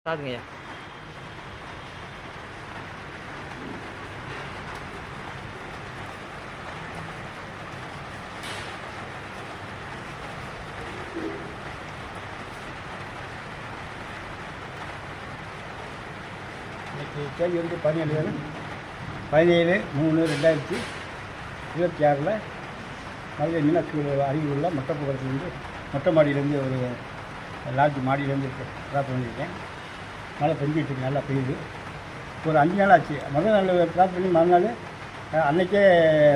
சாதுங்கய்யா. இன்னைக்கு தேதி வந்து 17/3/2026 மதுரை மீனாட்சி அருகில் உள்ள மொட்டை மாடியிலேருந்து ஒரு லாட்ஜ் மாடியிலேருந்து ட்ராப் பண்ணியிருக்கேன். மழை பெஞ்சிட்டு நல்லா பெய்யுது. ஒரு 5 நாள் ஆச்சு. முதல் நாள் ட்ராப் பண்ணி மறுநாள் அன்றைக்கே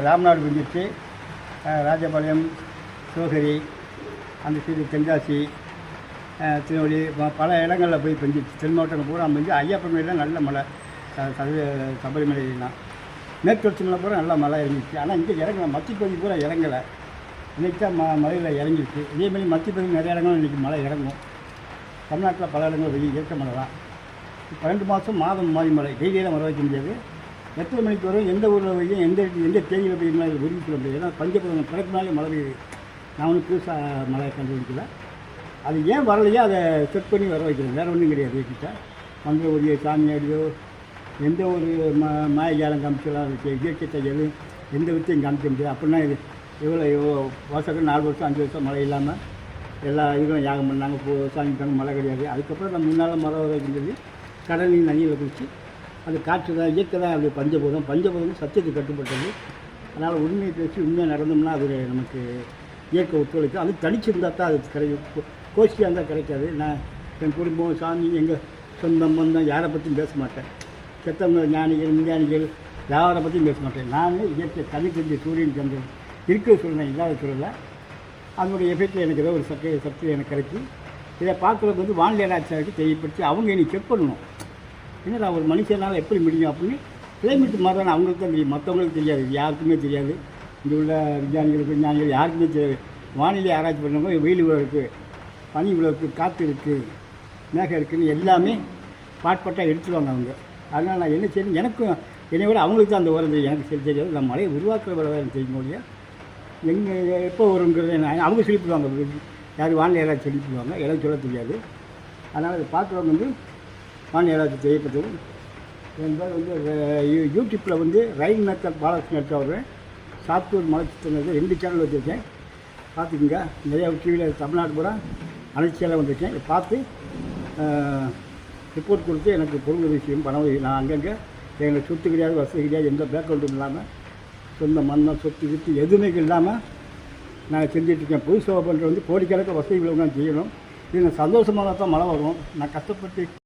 ராம்நாடு பெஞ்சிச்சு. ராஜபாளையம், சிவகிரி, அந்த சைடு தென்காசி, திருநெல்வேலி பல இடங்களில் போய் பெஞ்சிச்சு. தென் மாவட்டங்கள் பூரா பெஞ்சு. ஐயப்பன்மலையில் நல்ல மழை, சபரிமலைலாம் மேற்கு தொடர்ச்சி மலை பூரா நல்லா மழை இறங்கிச்சு. ஆனால் இங்கே இறங்கல, மத்திப்பகுதி பூரா இறங்கலை. இன்றைக்கி தான் மலையில் இறங்கிடுச்சு. இதேமாதிரி மத்திப்பகுதி நிறைய இடங்களும் இன்றைக்கி மழை இறங்கும். தமிழ்நாட்டில் பல இடங்கள் வெயில் இயற்கை மழை தான். 12 மாதம் மாறி மழை டெய்லியெல்லாம் வர வைக்க முடியாது. எத்தனை மணிக்கு வரும், எந்த ஊரில் வெய்யும், எந்த தேதியில் பெய்யுமா இது உறுதி சொல்ல முடியாது. ஏன்னா பஞ்சபுரம் பிறக்குனாலே மழை பெய்யுது. நான் ஒன்றும் புதுசாக மழை கண்டுபிடிக்கல. அது ஏன் வரலையோ அதை செட் பண்ணி வர வைக்கிறேன். வேறு ஒன்றும் கிடையாது. கிட்ட மந்திர ஒடியோ சாமியாடியோ எந்த ஒரு மாயஜாலம் காமிச்சலாம் இயற்கை தையல் எந்த வித்தையும் காமிக்க முடியாது. அப்படின்னா இது இவ்வளோ வருஷத்துக்கு 4 வருஷம் 5 வருஷம் மழை இல்லாமல் எல்லா இதுகளும் யாகம் பண்ணாங்க. சாமிக்காங்க மழை கிடையாது. அதுக்கப்புறம் நம்ம முன்னால் மழை வர வைக்கின்றது கடலில் நதியில் குடிச்சு அது காற்று தான், இயற்கை தான். அப்படி பஞ்சபூதம் சத்தியத்துக்கு கட்டுப்பட்டது. அதனால் உண்மையை பேசி உண்மையாக நடந்தோம்னா அது நமக்கு இயற்கை ஒத்துழைக்கும். அது தனிச்சிருந்தால் தான் அது கிடைக்கும். கோஷ்டியாக இருந்தால் கிடைக்காது. நான் என் குடும்பம், சாமி, எங்கள் சொந்தம் பந்தம் யாரை பற்றியும் பேச மாட்டேன். செத்தவங்க ஞானிகள், விஞ்ஞானிகள் யாரை பற்றியும் பேச மாட்டேன். நான் இயற்கை தனி தெரிஞ்ச சூரியன் சந்திரன் இருக்கிற சொல்லணும், இல்லாத சொல்லலை. அதனுடைய எஃபெக்டில் எனக்கு ஏதோ ஒரு சக்தி எனக்கு கிடைச்சி இதை பார்க்குறதுக்கு வந்து வானிலை ஆராய்ச்சியாளருக்கு தெரியப்படுத்தி அவங்க என்னை செக் பண்ணணும். ஏன்னா ஒரு மனுஷனால் எப்படி முடியும் அப்படின்னு. கிளைமேட் மாறான அவங்களுக்கு தான் தெரியும், மற்றவங்களுக்கு தெரியாது, யாருக்குமே தெரியாது. இங்கே உள்ள விஞ்ஞானிகள் யாருக்குமே தெரியாது. வானிலை ஆராய்ச்சி பண்ணவங்க வெயில் இவ்வளோ இருக்குது, பனி இவ்வளோ இருக்குது, காற்று இருக்குது, மேகம் இருக்குதுன்னு எல்லாமே பாட்பாட்டாக எடுத்துருவாங்க அவங்க. அதனால் நான் என்ன செய்யணும், எனக்கும் என்னை விட அவங்களுக்கு தான் அந்த உரம் தெரியும், எனக்கு சரி தெரியாது. நான் மழையை உருவாக்குற விட எனக்கு தெரியும் இல்லையா. எங்கே எப்போ வருங்கிறத அவங்க சொல்லிவிடுவாங்க. யார் வானிலை ஆராய்ச்சி சொல்லிவிடுவாங்க, எனக்கு சொல்ல தெரியாது. அதனால் அதை பார்க்குறவங்க வந்து வானிலை ஆராய்ச்சி தெரியப்பட்டது. என்பது வந்து யூடியூப்பில் வந்து ரயில் மேக்கர் பாலகிருஷ்ணன் எடுத்து சாத்தூர் மலைச்சித்தங்கள் 2 சேனல் வச்சுருக்கேன். பார்த்துக்குங்க. நிறையா டிவியில் தமிழ்நாடு பூரா அனைச்சியெல்லாம் வந்திருக்கேன். இதை பார்த்து ரிப்போர்ட் கொடுத்து எனக்கு பொருள் விஷயம் பணம் நான் அங்கங்கே எங்களுக்கு சொத்து கிடையாது, வசதி கிடையாது, எந்த பேக்ரவுண்டும் இல்லாமல் சொந்த மண்ணம் சொத்து கிட்டு எதுவுமே இல்லாமல் நான் செஞ்சிட்ருக்கேன். பொது சேவை பண்ணுறது வந்து கோடிக்கணக்கில் வசதி உள்ளவங்க செய்யணும். இது நான் சந்தோஷமாக தான் மழை வரும். நான் கஷ்டப்பட்டு